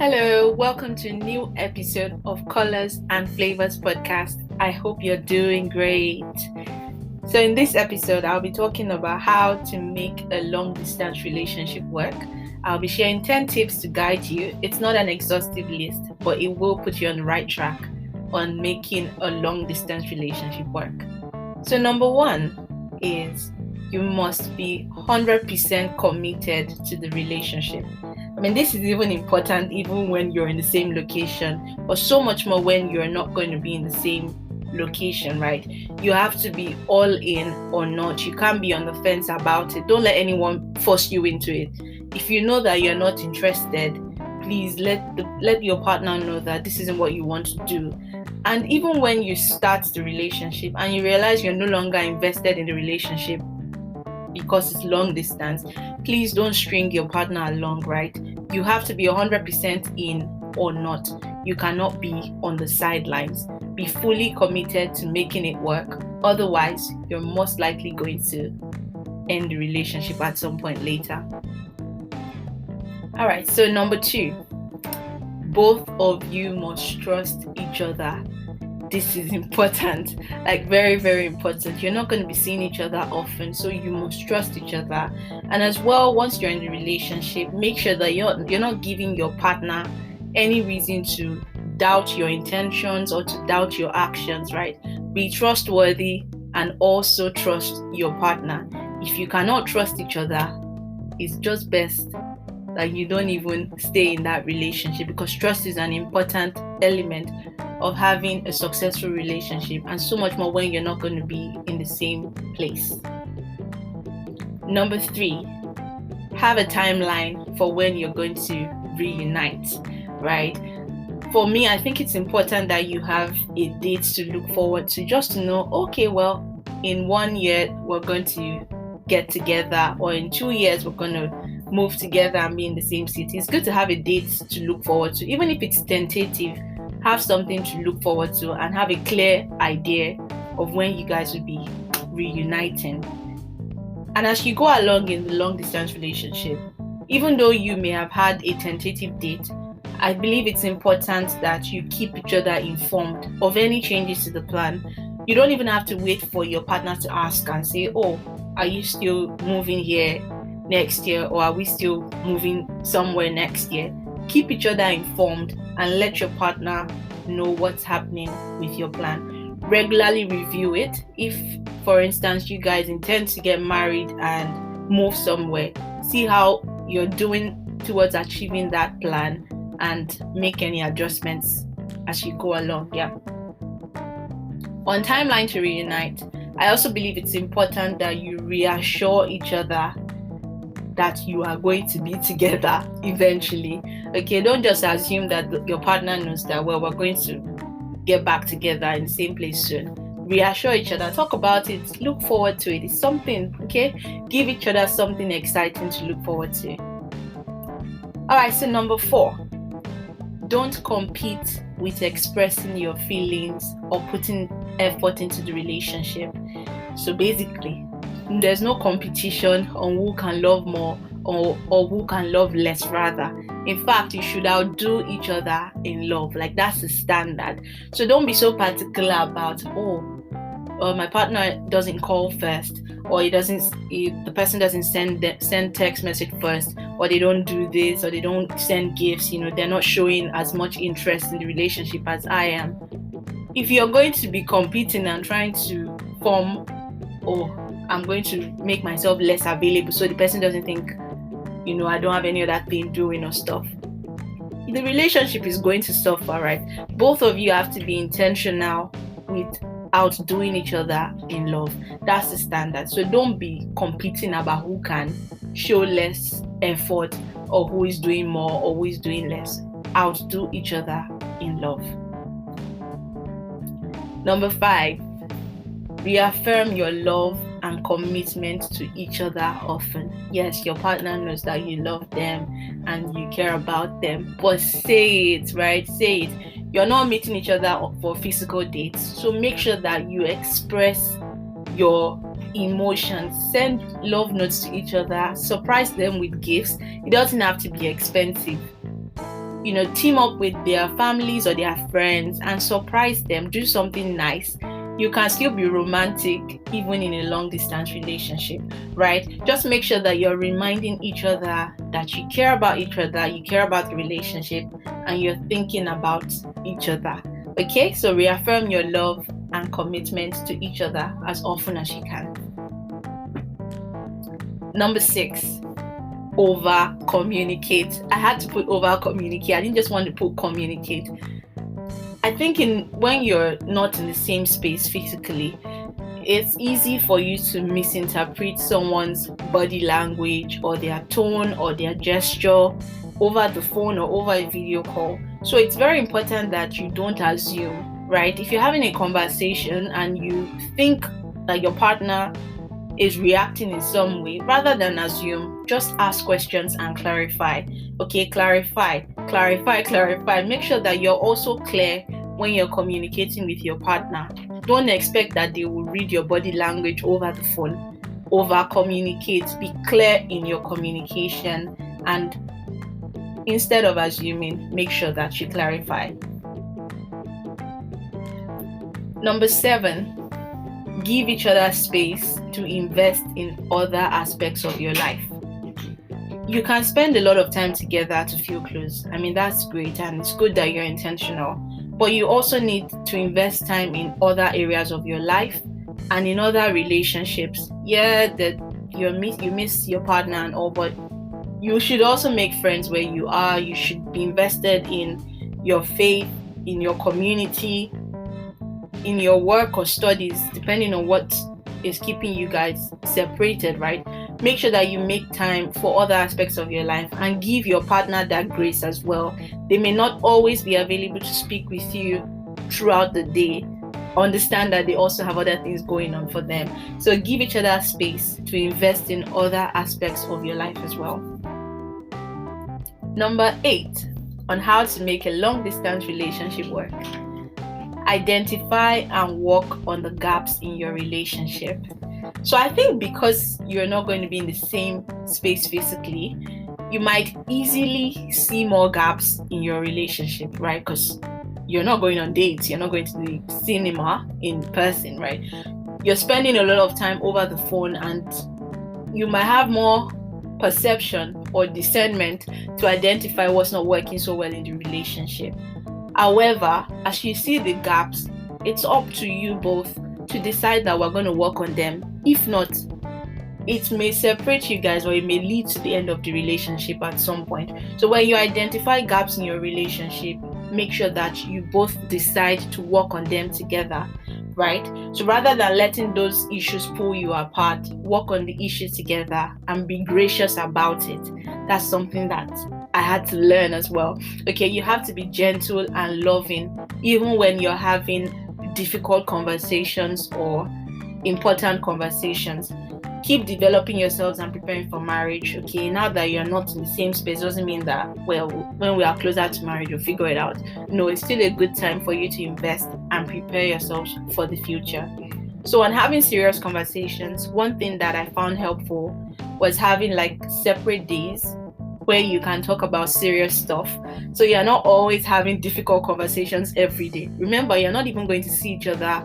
Hello, welcome to a new episode of Colours and Flavours Podcast. I hope you're doing great. So in this episode, I'll be talking about how to make a long-distance relationship work. I'll be sharing 10 tips to guide you. It's not an exhaustive list, but it will put you on the right track on making a long-distance relationship work. So number one is you must be 100% committed to the relationship. This is even important even when you're in the same location, but so much more when you're not going to be in the same location, right? You have to be all in or not. You can't be on the fence about it. Don't let anyone force you into it. If you know that you're not interested, please let your partner know that this isn't what you want to do. And even when you start the relationship and you realize you're no longer invested in the relationship because it's long distance, please don't string your partner along, right? You have to be 100% in or not. You cannot be on the sidelines. Be fully committed to making it work. Otherwise, you're most likely going to end the relationship at some point later. All right, so number 2, both of you must trust each other. This is important, very, very important. You're not going to be seeing each other often, so you must trust each other. And as well, once you're in the relationship, make sure that you're not giving your partner any reason to doubt your intentions or to doubt your actions, right? Be trustworthy and also trust your partner. If you cannot trust each other, it's just best that you don't even stay in that relationship, because trust is an important element of having a successful relationship, and so much more when you're not going to be in the same place. Number 3, have a timeline for when you're going to reunite, right? For me, I think it's important that you have a date to look forward to, just to know, okay, well, in 1 year, we're going to get together, or in 2 years, we're going to move together and be in the same city. It's good to have a date to look forward to, even if it's tentative. Have something to look forward to and have a clear idea of when you guys will be reuniting. And as you go along in the long distance relationship, even though you may have had a tentative date, I believe it's important that you keep each other informed of any changes to the plan. You don't even have to wait for your partner to ask and say, oh, are you still moving here next year, or are we still moving somewhere next year? Keep each other informed and let your partner know what's happening with your plan. Regularly review it. If, for instance, you guys intend to get married and move somewhere, see how you're doing towards achieving that plan and make any adjustments as you go along. On timeline to reunite, I also believe it's important that you reassure each other that you are going to be together eventually. Okay, don't just assume that your partner knows that, well, we're going to get back together in the same place soon. Reassure each other, talk about it, look forward to it. It's something, okay? Give each other something exciting to look forward to. All right, so number 4, don't compete with expressing your feelings or putting effort into the relationship. So basically, there's no competition on who can love more or who can love less, rather. In fact, you should outdo each other in love. That's the standard. So don't be so particular about, my partner doesn't call first, or the person doesn't send text message first, or they don't do this, or they don't send gifts. They're not showing as much interest in the relationship as I am. If you're going to be competing and trying to form, I'm going to make myself less available so the person doesn't think, I don't have any other thing doing or stuff, the relationship is going to suffer, right? Both of you have to be intentional with outdoing each other in love. That's the standard. So don't be competing about who can show less effort, or who is doing more, or who is doing less. Outdo each other in love. Number 5, reaffirm your love and commitment to each other often. Yes, your partner knows that you love them and you care about them, but say it, right? Say it. You're not meeting each other for physical dates, so make sure that you express your emotions. Send love notes to each other. Surprise them with gifts. It doesn't have to be expensive. team up with their families or their friends and surprise them, do something nice. You can still be romantic even in a long distance relationship, right? Just make sure that you're reminding each other that you care about each other, you care about the relationship, and you're thinking about each other. Okay, so reaffirm your love and commitment to each other as often as you can. Number 6, over communicate. I had to put over communicate. I didn't just want to put communicate. I think when you're not in the same space physically, it's easy for you to misinterpret someone's body language or their tone or their gesture over the phone or over a video call. So it's very important that you don't assume, right? If you're having a conversation and you think that your partner is reacting in some way, rather than assume, just ask questions and clarify. Okay, clarify. Make sure that you're also clear when you're communicating with your partner. Don't expect that they will read your body language over the phone. Over communicate. Be clear in your communication, and instead of assuming, make sure that you clarify. Number 7, give each other space to invest in other aspects of your life. You can spend a lot of time together to feel close. I mean, that's great, and it's good that you're intentional. But you also need to invest time in other areas of your life and in other relationships. Yeah, that you miss your partner and all, but you should also make friends where you are. You should be invested in your faith, in your community, in your work or studies, depending on what is keeping you guys separated, right? Make sure that you make time for other aspects of your life and give your partner that grace as well. They may not always be available to speak with you throughout the day. Understand that they also have other things going on for them. So give each other space to invest in other aspects of your life as well. Number 8, on how to make a long distance relationship work. Identify and work on the gaps in your relationship. So I think because you're not going to be in the same space physically, you might easily see more gaps in your relationship, right? Because you're not going on dates, you're not going to the cinema in person, right? You're spending a lot of time over the phone, and you might have more perception or discernment to identify what's not working so well in the relationship. However, as you see the gaps, it's up to you both to decide that we're going to work on them. If not, it may separate you guys, or it may lead to the end of the relationship at some point. So when you identify gaps in your relationship, make sure that you both decide to work on them together, right? So rather than letting those issues pull you apart, work on the issues together and be gracious about it. That's something that I had to learn as well. Okay, you have to be gentle and loving even when you're having difficult conversations or important conversations. Keep developing yourselves and preparing for marriage. Okay, now that you're not in the same space doesn't mean that, well, when we are closer to marriage, you'll figure it out. No, it's still a good time for you to invest and prepare yourselves for the future. So on having serious conversations, one thing that I found helpful was having like separate days where you can talk about serious stuff. So you're not always having difficult conversations every day. Remember, you're not even going to see each other,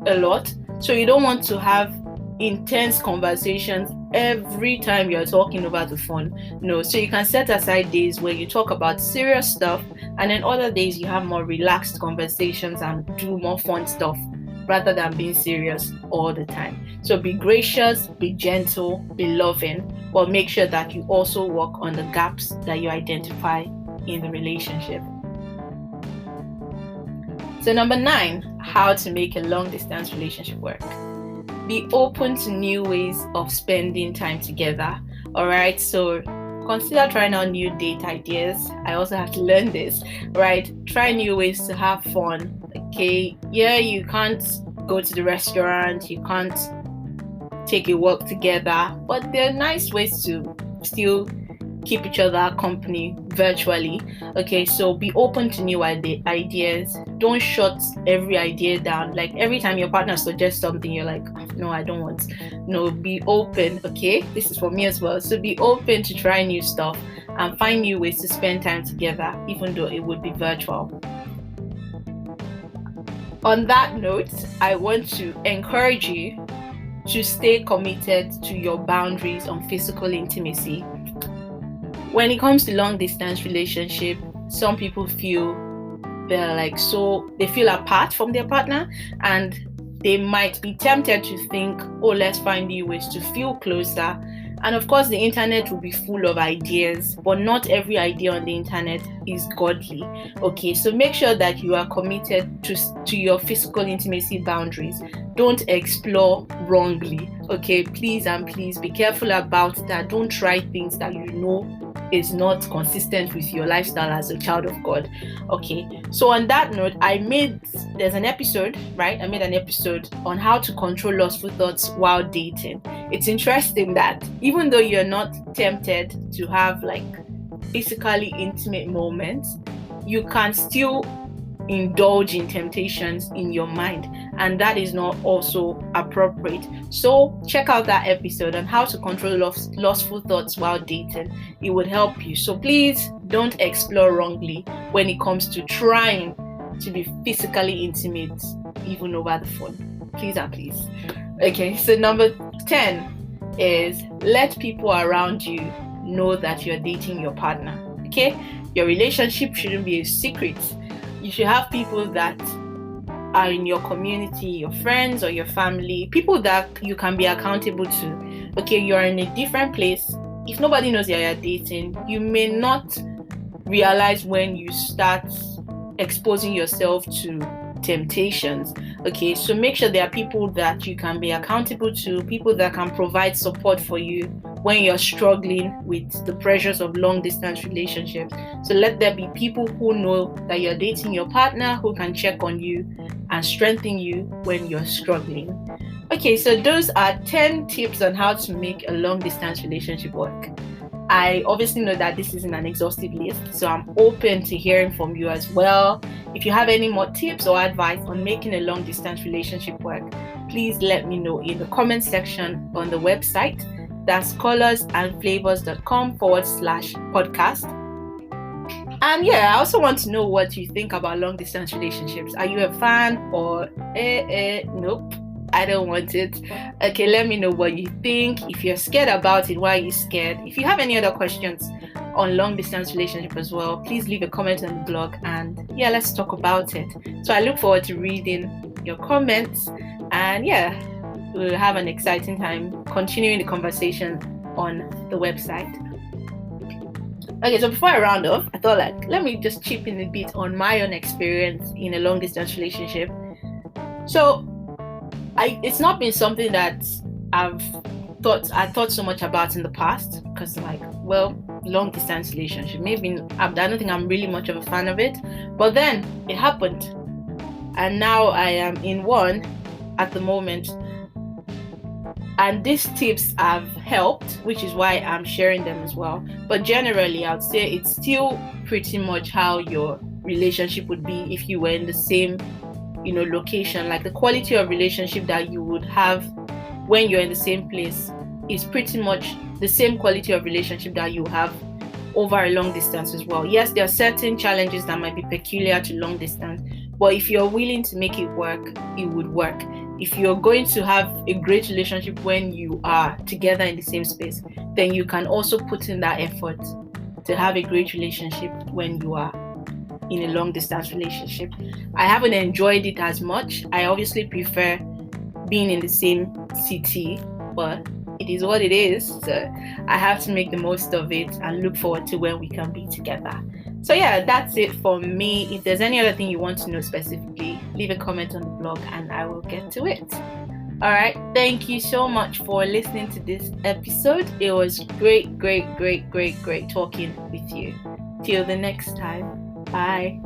a lot. So you don't want to have intense conversations every time you're talking over the phone. No, so you can set aside days where you talk about serious stuff, and then other days you have more relaxed conversations and do more fun stuff rather than being serious all the time. So be gracious, be gentle, be loving, but make sure that you also work on the gaps that you identify in the relationship. So number 9, how to make a long distance relationship work. Be open to new ways of spending time together. All right, so consider trying out new date ideas. I also have to learn this, right? Try new ways to have fun. Okay, yeah, you can't go to the restaurant, you can't take a walk together, but there are nice ways to still keep each other company virtually. Okay, so be open to new ideas. Don't shut every idea down. Like every time your partner suggests something, you're like, No, I don't want. No, be open, okay? This is for me as well. So be open to try new stuff and find new ways to spend time together, even though it would be virtual. On that note, I want to encourage you to stay committed to your boundaries on physical intimacy. When it comes to long distance relationship, some people feel they feel apart from their partner, and they might be tempted to think, oh, let's find new ways to feel closer. And of course, the internet will be full of ideas, but not every idea on the internet is godly. Okay, so make sure that you are committed to your physical intimacy boundaries. Don't explore wrongly. Okay, please and please be careful about that. Don't try things that you know is not consistent with your lifestyle as a child of God. Okay, so on that note, I made an episode on how to control lustful thoughts while dating. It's interesting that even though you're not tempted to have physically intimate moments, you can still indulge in temptations in your mind, and that is not also appropriate. So check out that episode on how to control lustful thoughts while dating. It would help you. So please don't explore wrongly when it comes to trying to be physically intimate, even over the phone. Please and please. Okay, so number 10 is let people around you know that you're dating your partner. Okay, your relationship shouldn't be a secret. You should have people that are in your community, your friends or your family, people that you can be accountable to. Okay, you're in a different place. If nobody knows that you're dating, you may not realize when you start exposing yourself to temptations. Okay, so make sure there are people that you can be accountable to, people that can provide support for you when you're struggling with the pressures of long distance relationships. So let there be people who know that you're dating your partner, who can check on you and strengthen you when you're struggling. Okay, so those are 10 tips on how to make a long distance relationship work. I obviously know that this isn't an exhaustive list, so I'm open to hearing from you as well. If you have any more tips or advice on making a long distance relationship work, please let me know in the comment section on the website. That's colorsandflavors.com/podcast. And yeah, I also want to know what you think about long distance relationships. Are you a fan or nope, I don't want it? Okay, let me know what you think. If you're scared about it, why are you scared? If you have any other questions on long distance relationship as well, please leave a comment on the blog, and yeah, let's talk about it. So I look forward to reading your comments, and yeah, we'll have an exciting time continuing the conversation on the website. Okay, so before I round off, I thought let me just chip in a bit on my own experience in a long distance relationship. So it's not been something that I thought so much about in the past, because long distance relationship, maybe I don't think I'm really much of a fan of it, but then it happened, and now I am in one at the moment, and these tips have helped, which is why I'm sharing them as well. But generally, I would say it's still pretty much how your relationship would be if you were in the same location. Like the quality of relationship that you would have when you're in the same place is pretty much the same quality of relationship that you have over a long distance as well. Yes, there are certain challenges that might be peculiar to long distance, but if you're willing to make it work, it would work. If you're going to have a great relationship when you are together in the same space, then you can also put in that effort to have a great relationship when you are in a long distance relationship. I haven't enjoyed it as much. I obviously prefer being in the same city, but it is what it is. So I have to make the most of it and look forward to when we can be together. So yeah, that's it for me. If there's any other thing you want to know specifically, leave a comment on the blog and I will get to it. All right, thank you so much for listening to this episode. It was great talking with you. Till the next time. Bye.